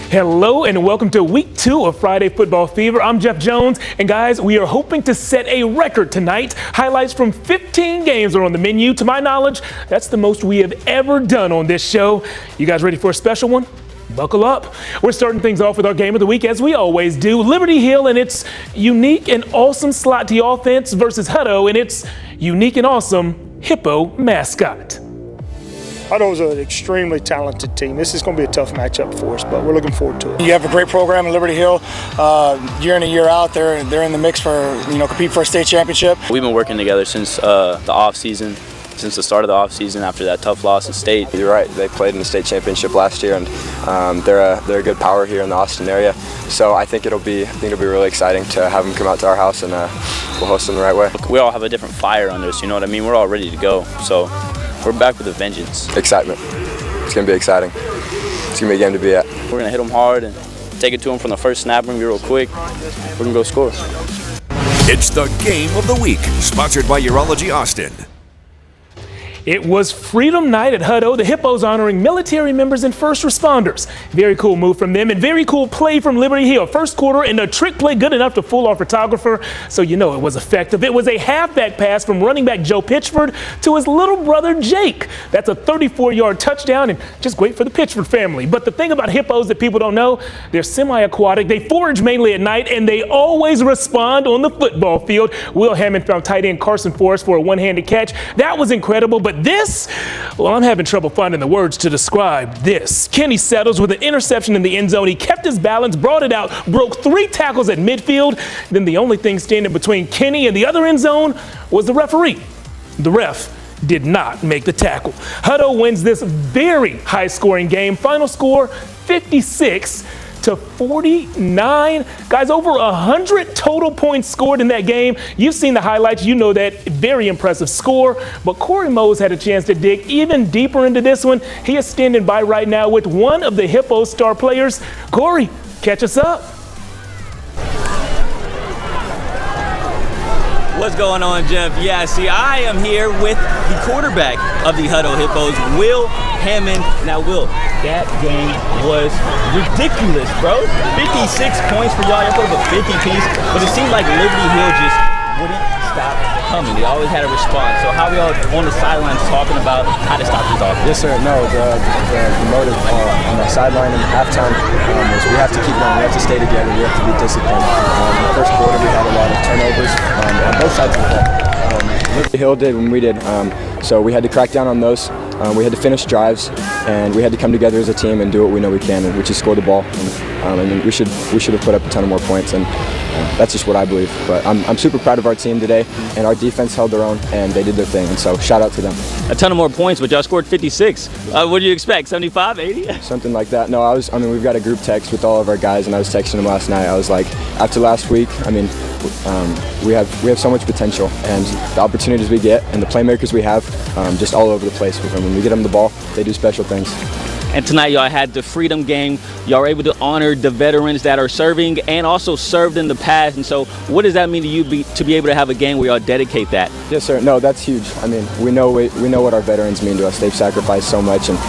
Hello and welcome to week 2 of Friday Football Fever. I'm Jeff Jones, and guys, we are hoping to set a record tonight. Highlights from 15 games are on the menu. To my knowledge, that's the most we have ever done on this show. You guys ready for a special one? Buckle up. We're starting things off with our game of the week, as we always do. Liberty Hill and its unique and awesome slot T offense versus Hutto and its unique and awesome Hippo mascot. Hutto is an extremely talented team. This is going to be a tough matchup for us, but we're looking forward to it. You have a great program in Liberty Hill. Year in and year out, they're in the mix for compete for a state championship. We've been working together since the off season. Since the start of the offseason after that tough loss in state. You're right, they played in the state championship last year, and they're a good power here in the Austin area. So I think it'll be really exciting to have them come out to our house, and we'll host them the right way. We all have a different fire under us, you know what I mean? We're all ready to go. So we're back with a vengeance. Excitement. It's going to be exciting. It's going to be a game to be at. We're going to hit them hard and take it to them from the first snap. We're going to be real quick. We're going to go score. It's the Game of the Week, sponsored by Urology Austin. It was Freedom Night at Hutto, the Hippos honoring military members and first responders. Very cool move from them and very cool play from Liberty Hill. First quarter and a trick play good enough to fool our photographer, so you know it was effective. It was a halfback pass from running back Joe Pitchford to his little brother Jake. That's a 34-yard touchdown and just great for the Pitchford family. But the thing about Hippos that people don't know, they're semi-aquatic. They forage mainly at night and they always respond on the football field. Will Hammond found tight end Carson Forrest for a one-handed catch. That was incredible. But this, well, I'm having trouble finding the words to describe this. Kenny settles with an interception in the end zone. He kept his balance, brought it out, broke 3 tackles at midfield. Then the only thing standing between Kenny and the other end zone was the referee. The ref did not make the tackle. Hutto wins this very high-scoring game. Final score, 56-49. Guys, over 100 total points scored in that game. You've seen the highlights. You know that very impressive score. But Corey Mose had a chance to dig even deeper into this one. He is standing by right now with one of the Hippo star players. Corey, catch us up. What's going on, Jeff? Yeah, see, I am here with the quarterback of the Hutto Hippos, Will Hammond. Now, Will, that game was ridiculous, bro. 56 points for y'all. Y'all put up a 50 piece, but it seemed like Liberty Hill just wouldn't stop coming. They always had a response. So how are y'all on the sidelines talking about how to stop this offense? Yes, sir. No, the motive on the sideline in halftime was we have to keep going. We have to stay together. We have to be disciplined. In the first quarter, we had a lot of turnovers on both sides of the ball. Liberty Hill did when we did. So we had to crack down on those. We had to finish drives, and we had to come together as a team and do what we know we can, which is score the ball. And we should have put up a ton of more points, and that's just what I believe. But I'm super proud of our team today, and our defense held their own, and they did their thing. And so shout out to them. A ton of more points, but y'all scored 56. What do you expect? 75, 80? Something like that. No, we've got a group text with all of our guys, and I was texting them last night. I was like, after last week, we have so much potential, and the opportunities we get and the playmakers we have, just all over the place. When we get them the ball, they do special things. And tonight y'all had the Freedom Game. Y'all were able to honor the veterans that are serving and also served in the past. And so what does that mean to you to be able to have a game where y'all dedicate that? Yes, sir. No, that's huge. We know what our veterans mean to us. They've sacrificed so much, and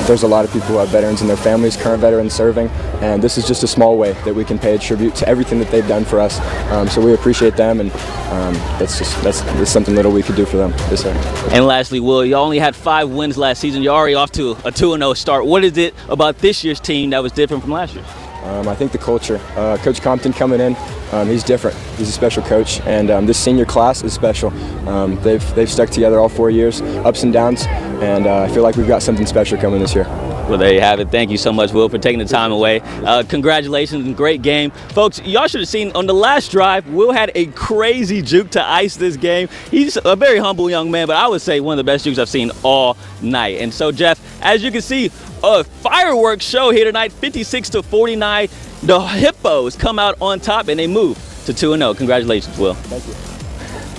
there's a lot of people who have veterans in their families, current veterans serving, and this is just a small way that we can pay a tribute to everything that they've done for us. So we appreciate them, and that's something little we could do for them. Yes, sir. And lastly, Will, you only had 5 wins last season. You're already off to a 2-0 start. What is it about this year's team that was different from last year? I think the culture. Coach Compton coming in, he's different. He's a special coach, and this senior class is special. They've stuck together all 4 years, ups and downs, and I feel like we've got something special coming this year. Well, there you have it. Thank you so much, Will, for taking the time away. Congratulations and great game. Folks, y'all should have seen on the last drive, Will had a crazy juke to ice this game. He's a very humble young man, but I would say one of the best jukes I've seen all night. And so, Jeff, as you can see, a fireworks show here tonight, 56-49. The Hippos come out on top, and they move to 2-0. Congratulations, Will. Thank you.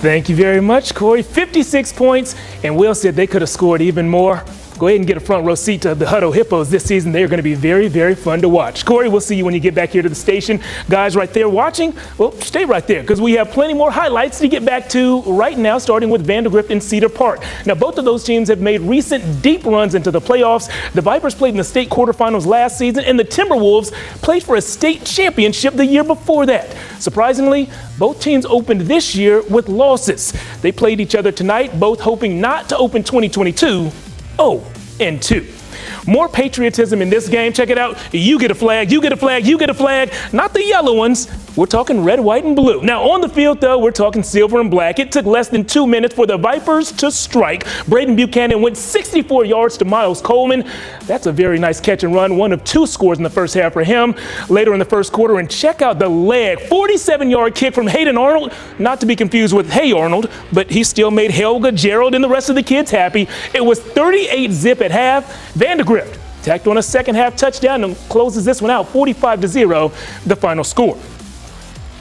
Thank you very much, Corey. 56 points, and Will said they could have scored even more. go ahead and get a front row seat to the Hutto Hippos this season. They're going to be very, very fun to watch. Corey, we'll see you when you get back here to the station. Guys right there watching, well, stay right there because we have plenty more highlights to get back to right now, starting with Vandergrift and Cedar Park. Now, both of those teams have made recent deep runs into the playoffs. The Vipers played in the state quarterfinals last season, and the Timberwolves played for a state championship the year before that. Surprisingly, both teams opened this year with losses. They played each other tonight, both hoping not to open 2022 0-2. More patriotism in this game. Check it out. You get a flag, you get a flag, you get a flag. Not the yellow ones. We're talking red, white, and blue. Now, on the field, though, we're talking silver and black. It took less than 2 minutes for the Vipers to strike. Braden Buchanan went 64 yards to Miles Coleman. That's a very nice catch and run. One of 2 scores in the first half for him. Later in the first quarter, and check out the leg. 47-yard kick from Hayden Arnold. Not to be confused with Hey Arnold, but he still made Helga, Gerald, and the rest of the kids happy. It was 38-zip at half. Vandergrift tacked on a second half touchdown and closes this one out 45-0, the final score.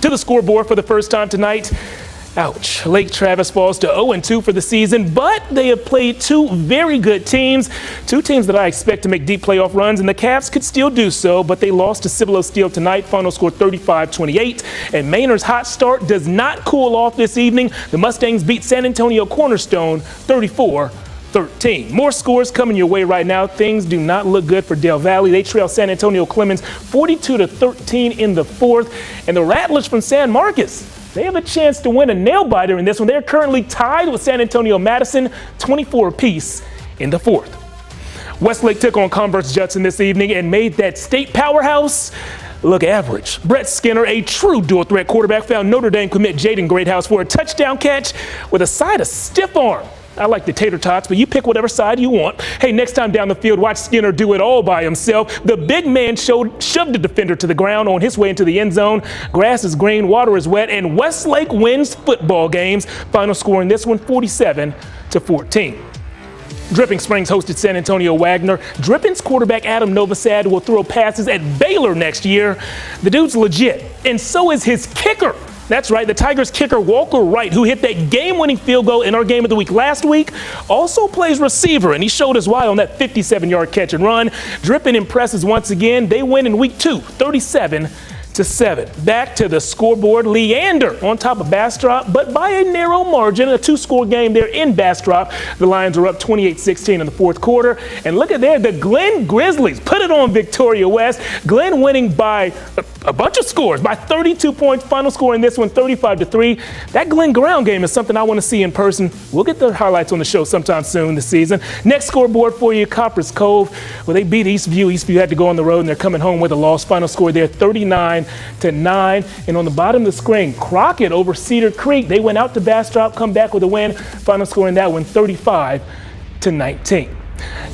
To the scoreboard for the first time tonight. Ouch. Lake Travis falls to 0-2 for the season, but they have played 2 very good teams, 2 teams that I expect to make deep playoff runs, and the Cavs could still do so, but they lost to Cibolo Steel tonight. Final score 35-28, and Maynard's hot start does not cool off this evening. The Mustangs beat San Antonio Cornerstone 34-13. More scores coming your way right now. Things do not look good for Del Valle. They trail San Antonio Clemens 42-13 in the 4th. And the Rattlers from San Marcos, they have a chance to win a nail-biter in this one. They're currently tied with San Antonio Madison, 24 apiece in the 4th. Westlake took on Converse Judson this evening and made that state powerhouse look average. Brett Skinner, a true dual-threat quarterback, found Notre Dame commit Jaden Greathouse for a touchdown catch with a side of stiff arm. I like the tater tots, but you pick whatever side you want. Hey, next time down the field, watch Skinner do it all by himself. The big man shoved the defender to the ground on his way into the end zone. Grass is green, water is wet, and Westlake wins football games. Final score in this one, 47-14. Dripping Springs hosted San Antonio Wagner. Dripping's quarterback Adam Novosad will throw passes at Baylor next year. The dude's legit, and so is his kicker. That's right, the Tigers kicker Walker Wright, who hit that game-winning field goal in our game of the week last week, also plays receiver, and he showed us why on that 57-yard catch and run. Dripping impresses once again. They win in week 2, 37-7. Back to the scoreboard. Leander on top of Bastrop, but by a narrow margin, a 2-score game there in Bastrop. The Lions are up 28-16 in the 4th quarter. And look at there, the Glenn Grizzlies put it on Victoria West. Glenn winning by a bunch of scores, by 32 points. Final score in this one, 35-3. That Glenn ground game is something I want to see in person. We'll get the highlights on the show sometime soon this season. Next scoreboard for you, Copper's Cove. Well, they beat Eastview. Eastview had to go on the road, and they're coming home with a loss. Final score there, 39-9. And on the bottom of the screen, Crockett over Cedar Creek. They went out to Bastrop, come back with a win. Final score in that one, 35-19.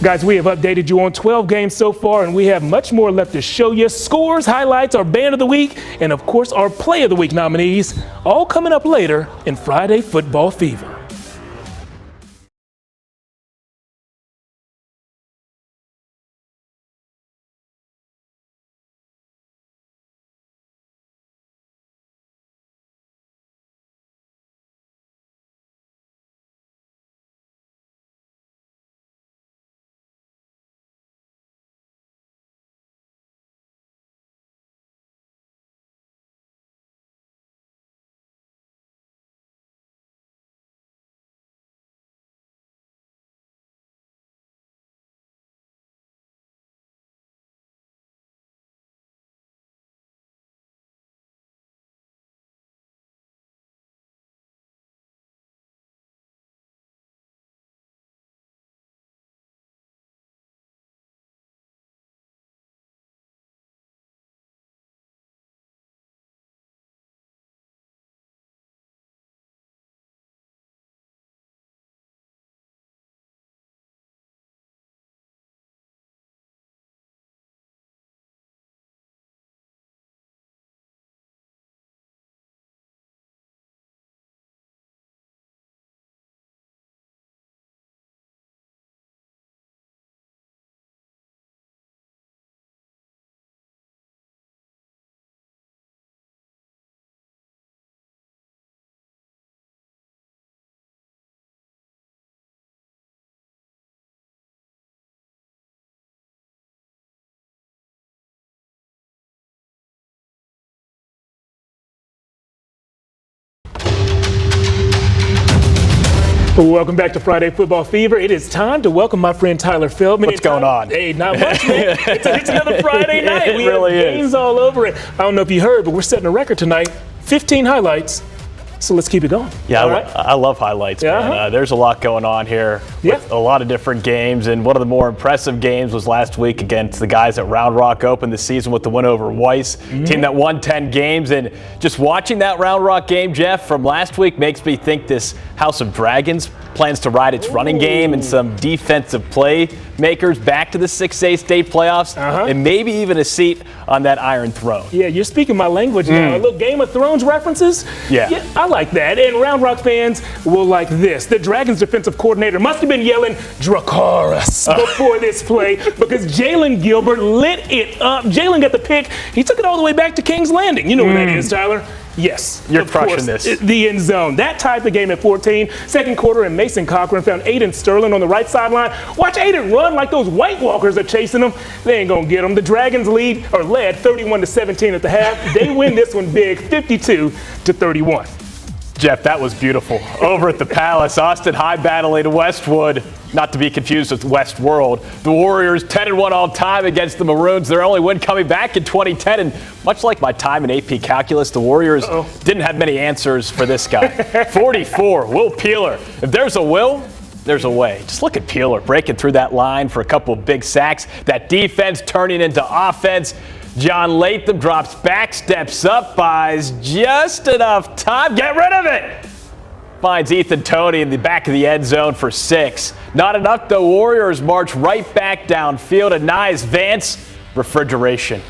Guys, we have updated you on 12 games so far, and we have much more left to show you. Scores, highlights, our band of the week, and of course our play of the week nominees, all coming up later in Friday Football Fever. Welcome back to Friday Football Fever. It is time to welcome my friend Tyler Feldman. What's going on? Hey, not much, man. It's another Friday night. We really have is. games all over it. I don't know if you heard, but we're setting a record tonight. 15 highlights. So let's keep it going. Yeah, all right? I love highlights, man. Uh-huh. There's a lot going on here with a lot of different games, and one of the more impressive games was last week against the guys at Round Rock opened the season with the win over Weiss, team that won 10 games. And just watching that Round Rock game, Jeff, from last week makes me think this House of Dragons plans to ride its running game and some defensive play makers back to the 6A state playoffs and maybe even a seat on that Iron Throne. Yeah, you're speaking my language now. A little Game of Thrones references? Yeah. I like that. And Round Rock fans will like this. The Dragons defensive coordinator must have been yelling Dracarys before this play because Jalen Gilbert lit it up. Jalen got the pick. He took it all the way back to King's Landing. You know where that is, Tyler. Yes. You're of crushing course, this. The end zone. That tied the game at 14. Second quarter, and Mason Cochran found Aiden Sterling on the right sideline. Watch Aiden run like those White Walkers are chasing him. They ain't going to get him. The Dragons led 31-17 at the half. They win this one big, 52-31. Jeff, that was beautiful. Over at the Palace, Austin High battling Westwood, not to be confused with Westworld. The Warriors 10-1 all time against the Maroons. Their only win coming back in 2010. And much like my time in AP Calculus, the Warriors didn't have many answers for this guy. 44, Will Peeler. If there's a will, there's a way. Just look at Peeler breaking through that line for a couple of big sacks. That defense turning into offense. John Latham drops back, steps up, buys just enough time. Get rid of it! Finds Ethan Toney in the back of the end zone for 6. Not enough, the Warriors march right back downfield. Anais Vance, refrigeration.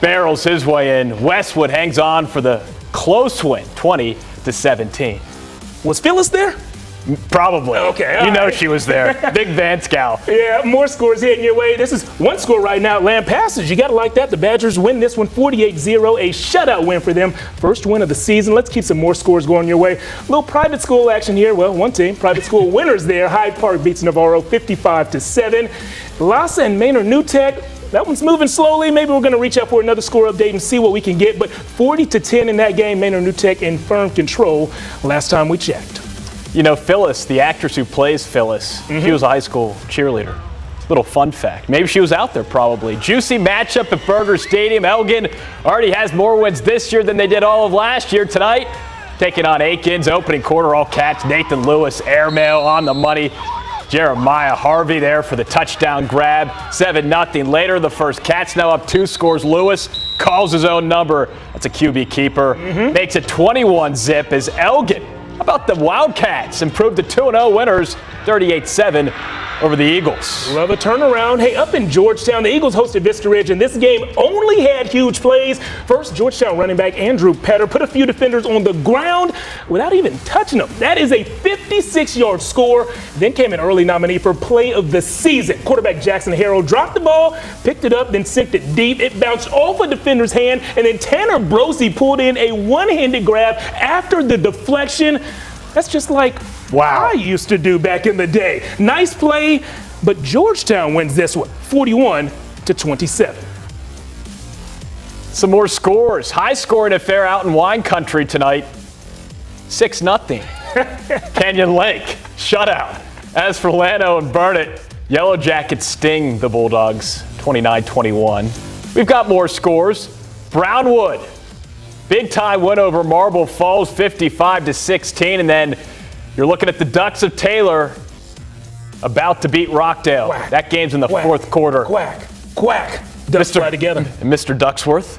Barrels his way in. Westwood hangs on for the close win, 20-17. Was Phyllis there? Probably. Okay, you know right. she was there. Big Vance gal. Yeah, more scores heading your way. This is one score right now. Lampasas, you got to like that. The Badgers win this one 48-0, a shutout win for them. First win of the season. Let's keep some more scores going your way. A little private school action here. Well, one team, private school winners there. Hyde Park beats Navarro 55-7. Lhasa and Maynard New Tech. That one's moving slowly. Maybe we're going to reach out for another score update and see what we can get. But 40-10 in that game. Maynard New Tech in firm control last time we checked. You know, Phyllis, the actress who plays Phyllis, she was a high school cheerleader. Little fun fact. Maybe she was out there probably. Juicy matchup at Burger Stadium. Elgin already has more wins this year than they did all of last year. Tonight, taking on Aikens. Opening quarter, all catch. Nathan Lewis, airmail on the money. Jeremiah Harvey there for the touchdown grab. 7-0. Later, the first Cats now up 2 scores. Lewis calls his own number. That's a QB keeper. Makes it 21-zip as Elgin. How about the Wildcats improved to 2-0 winners, 38-7 over the Eagles. Love a turnaround. Hey, up in Georgetown, the Eagles hosted Vista Ridge, and this game only had huge plays. First, Georgetown running back Andrew Petter put a few defenders on the ground without even touching them. That is a 56-yard score. Then came an early nominee for play of the season. Quarterback Jackson Harrell dropped the ball, picked it up, then sent it deep. It bounced off a defender's hand, and then Tanner Brosey pulled in a one-handed grab after the deflection. That's just like I used to do back in the day. Nice play, but Georgetown wins this one, 41-27. Some more scores. High-scoring affair out in wine country tonight. 6-0. Canyon Lake, shutout. As for Llano and Burnett, Yellow Jackets sting the Bulldogs, 29-21. We've got more scores. Brownwood, big time win over Marble Falls, 55-16. And then you're looking at the Ducks of Taylor about to beat Rockdale. Quack. That game's in the fourth quarter. Quack, quack. Ducks fly together. And Mr. Ducksworth,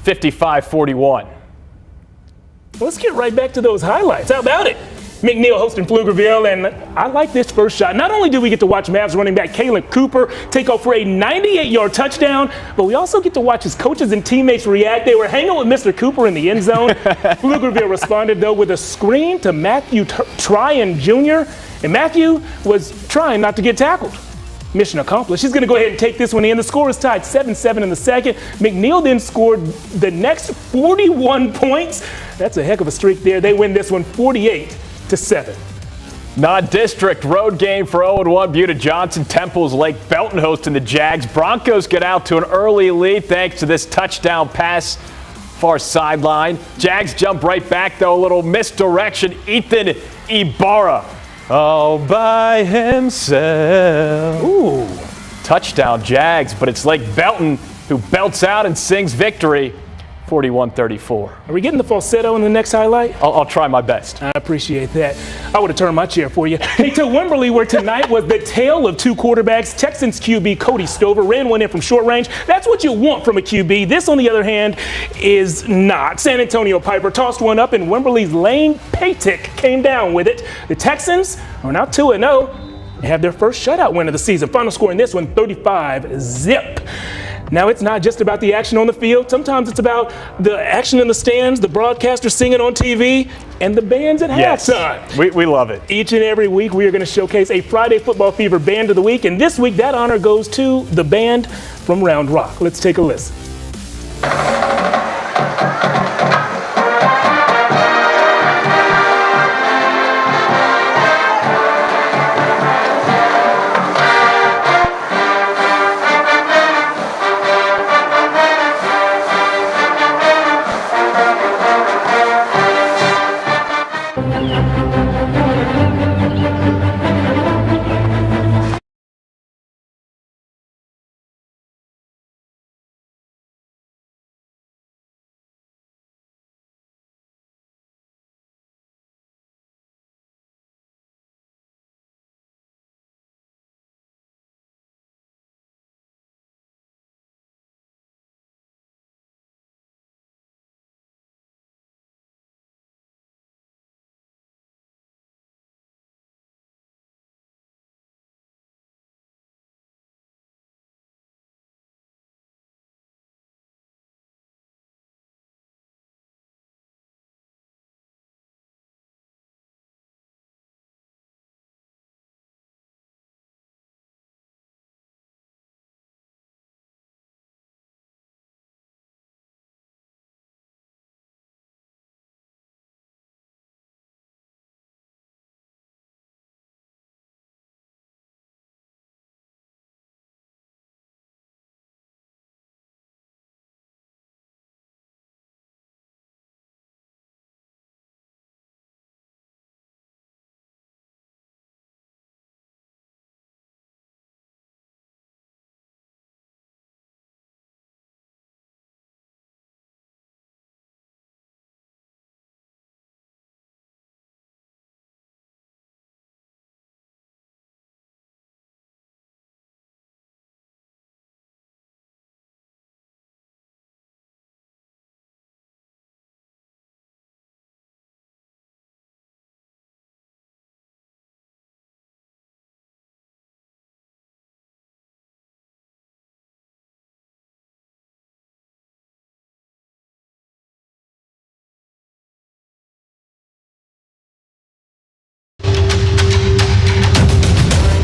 55-41. Let's get right back to those highlights. How about it? McNeil hosting Pflugerville, and I like this first shot. Not only do we get to watch Mavs running back Kalen Cooper take off for a 98-yard touchdown, but we also get to watch his coaches and teammates react. They were hanging with Mr. Cooper in the end zone. Pflugerville responded, though, with a screen to Matthew Tryon Jr., and Matthew was trying not to get tackled. Mission accomplished. He's going to go ahead and take this one in. The score is tied 7-7 in the second. McNeil then scored the next 41 points. That's a heck of a streak there. They win this one 48-7. Non-district road game for 0-1. Buda Johnson, Temples, Lake Belton hosting the Jags. Broncos get out to an early lead thanks to this touchdown pass far sideline. Jags jump right back, though. A little misdirection. Ethan Ibarra all by himself. Ooh. Touchdown Jags, but it's Lake Belton who belts out and sings victory, 41-34. Are we getting the falsetto in the next highlight? I'll try my best. I appreciate that. I would have turned my chair for you. Hey, to Wimberley, where tonight was the tale of two quarterbacks. Texans QB Cody Stover ran one in from short range. That's what you want from a QB. This, on the other hand, is not. San Antonio Piper tossed one up, and Wimberley's Lane Patek came down with it. The Texans are now 2-0. They have their first shutout win of the season. Final score in this one, 35-zip. Now, it's not just about the action on the field. Sometimes it's about the action in the stands, the broadcaster singing on TV, and the bands at halftime. We love it. Each and every week, we are going to showcase a Friday Football Fever Band of the Week. And this week, that honor goes to the band from Round Rock. Let's take a listen.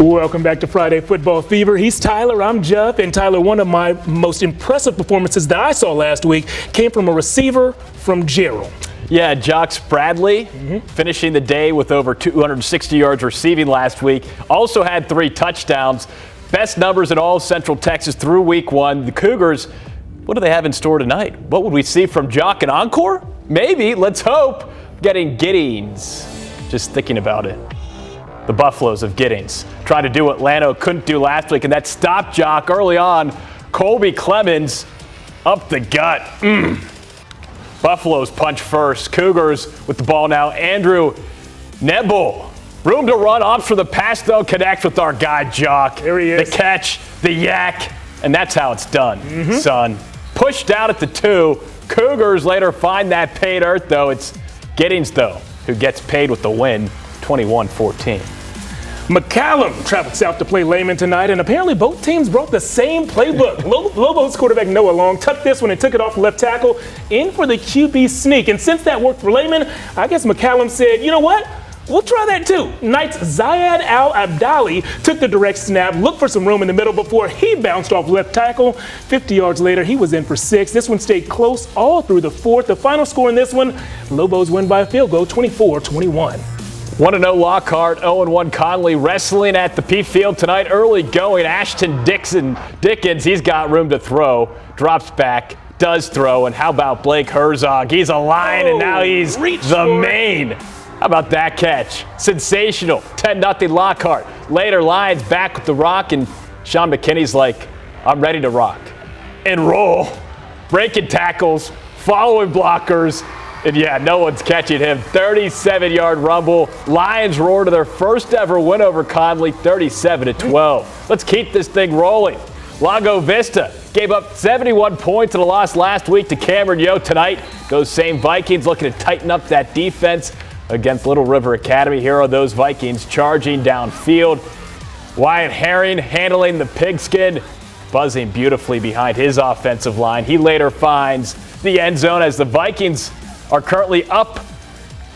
Welcome back to Friday Football Fever. He's Tyler, I'm Jeff, and Tyler, one of my most impressive performances that I saw last week came from a receiver from Gerald. Yeah, Jocks Bradley finishing the day with over 260 yards receiving last week. Also had 3 touchdowns. Best numbers in all of Central Texas through week 1. The Cougars, what do they have in store tonight? What would we see from Jock and Encore? Maybe, let's hope, getting Giddings. Just thinking about it. The Buffaloes of Giddings trying to do what Lano couldn't do last week, and that stopped Jock early on. Colby Clemens up the gut. Buffaloes punch first. Cougars with the ball now. Andrew Nebel. Room to run, opts for the pass, though. Connect with our guy, Jock. There he is. The catch, the yak, and that's how it's done, son. Pushed out at the 2. Cougars later find that paid earth, though. It's Giddings, though, who gets paid with the win, 21-14. McCallum traveled south to play Lehman tonight, and apparently both teams brought the same playbook. Lobos quarterback Noah Long tucked this one and took it off left tackle in for the QB sneak. And since that worked for Lehman, I guess McCallum said, you know what? We'll try that too. Knight's Zayed Al-Abdali took the direct snap, looked for some room in the middle before he bounced off left tackle. 50 yards later, he was in for 6. This one stayed close all through the 4th. The final score in this one, Lobos win by a field goal, 24-21. 1-0 Lockhart, 0-1 Conley wrestling at the P Field tonight. Early going, Ashton Dickens, he's got room to throw. Drops back, does throw, and how about Blake Herzog? He's a lion, and now he's the main. How about that catch? Sensational. 10-0 Lockhart. Later, Lions back with the rock, and Sean McKinney's like, I'm ready to rock and roll. Breaking tackles, following blockers, and yeah, no one's catching him. 37-yard rumble. Lions roar to their first ever win over Conley, 37-12. Let's keep this thing rolling. Lago Vista gave up 71 points in a loss last week to Cameron Yo. Tonight, those same Vikings looking to tighten up that defense against Little River Academy. Here are those Vikings charging downfield. Wyatt Herring handling the pigskin, buzzing beautifully behind his offensive line. He later finds the end zone as the Vikings are currently up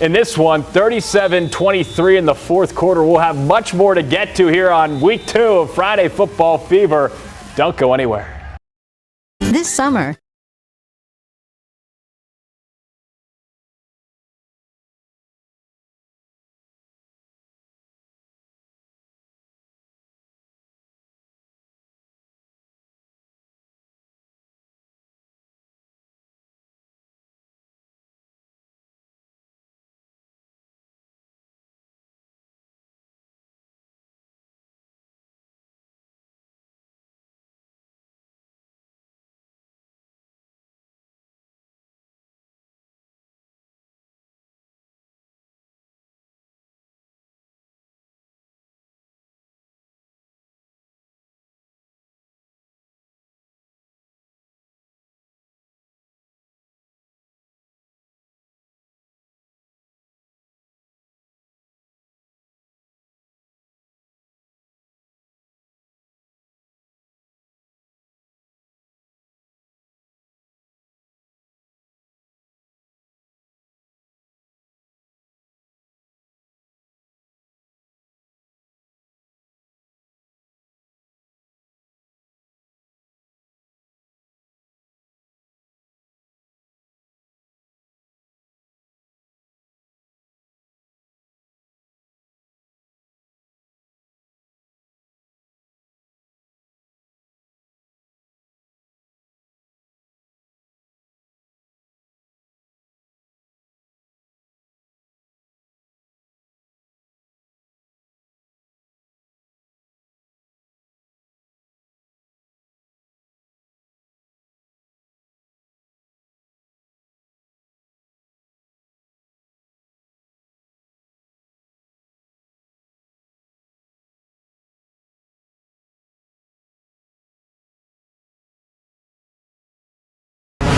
in this one, 37-23 in the fourth quarter. We'll have much more to get to here on week 2 of Friday Football Fever. Don't go anywhere. This summer,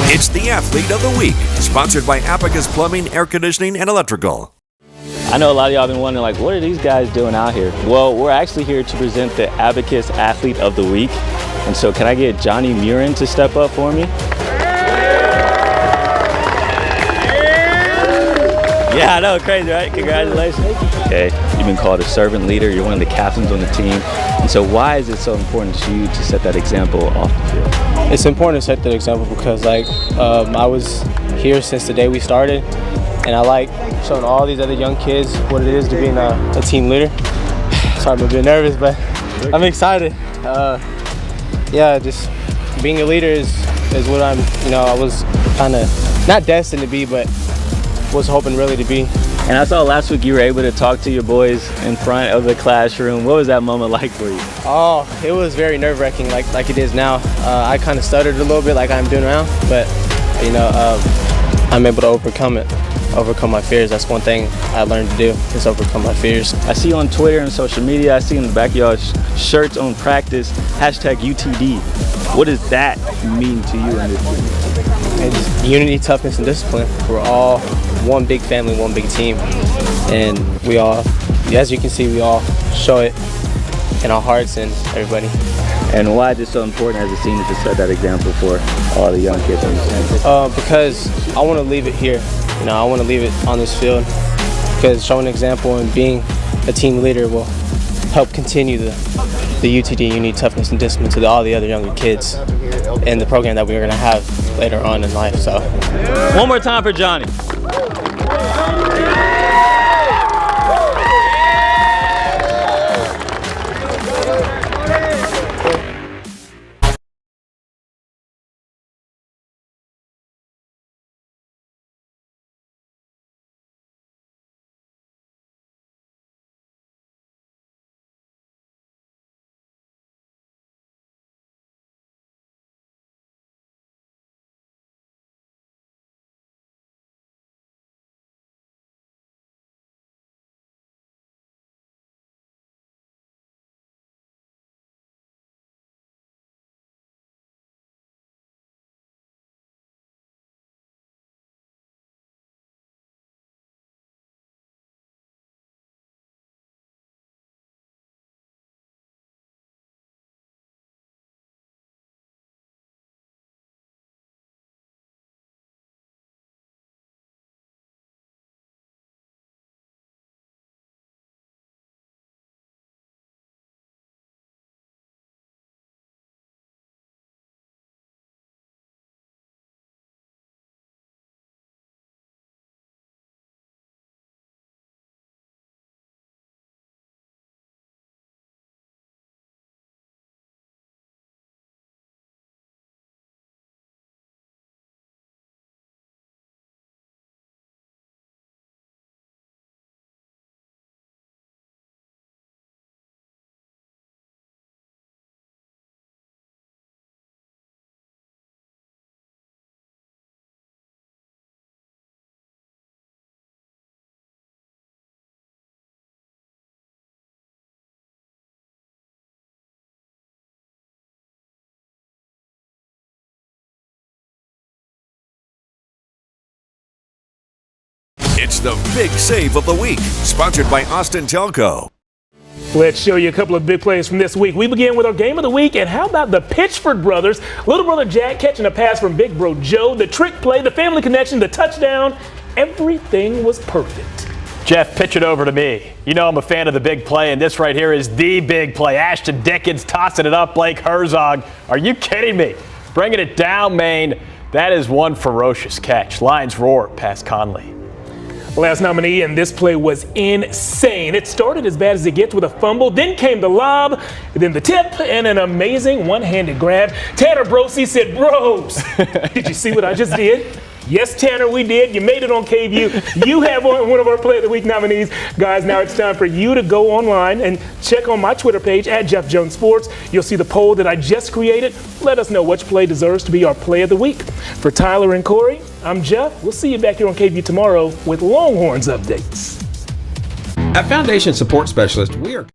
It's the Athlete of the Week, sponsored by Abacus Plumbing, Air Conditioning, and Electrical. I know a lot of y'all been wondering, like, what are these guys doing out here? Well, we're actually here to present the Abacus Athlete of the Week. And so can I get Johnny Murin to step up for me? Yeah, I know, crazy, right? Congratulations. Okay, you've been called a servant leader. You're one of the captains on the team. And so why is it so important to you to set that example off the field? It's important to set that example because, like, I was here since the day we started, and I like showing all these other young kids what it is to being a team leader. Sorry, I'm a bit nervous, but I'm excited. Yeah, just being a leader is what I'm, I was kind of not destined to be, but was hoping really to be. And I saw last week you were able to talk to your boys in front of the classroom. What was that moment like for you? Oh, it was very nerve-wracking, like it is now. I kind of stuttered a little bit, like I'm doing now, but I'm able to overcome my fears. That's one thing I learned to do, is overcome my fears. I see you on Twitter and social media. I see in the back of y'all shirts on practice, #UTD. What does that mean to you in this game? It's unity, toughness, and discipline. We're all one big family, one big team, and we all, as you can see, we all show it in our hearts and everybody. And why is it so important as a senior to set that example for all the young kids on the campus? Because I want to leave it here. I want to leave it on this field, because showing an example and being a team leader will help continue the UTD unity, toughness, and discipline to all the other younger kids in the program that we're going to have later on in life. So, one more time for Johnny. It's the Big Save of the Week, sponsored by Austin Telco. Let's show you a couple of big plays from this week. We begin with our game of the week, and how about the Pitchford brothers? Little brother Jack catching a pass from big bro Joe, the trick play, the family connection, the touchdown. Everything was perfect. Jeff, pitch it over to me. You know I'm a fan of the big play, and this right here is the big play. Ashton Dickens tossing it up, Blake Herzog. Are you kidding me? Bringing it down, Maine. That is one ferocious catch. Lions roar past Conley. Last nominee, and this play was insane. It started as bad as it gets with a fumble, then came the lob, then the tip, and an amazing one-handed grab. Tanner Brosey said, "Bros, did you see what I just did?" Yes, Tanner, we did. You made it on KVU. You have one of our Play of the Week nominees. Guys, now it's time for you to go online and check on my Twitter page at Jeff Jones Sports. You'll see the poll that I just created. Let us know which play deserves to be our Play of the Week. For Tyler and Corey, I'm Jeff. We'll see you back here on KVU tomorrow with Longhorns updates. At Foundation Support Specialist, we are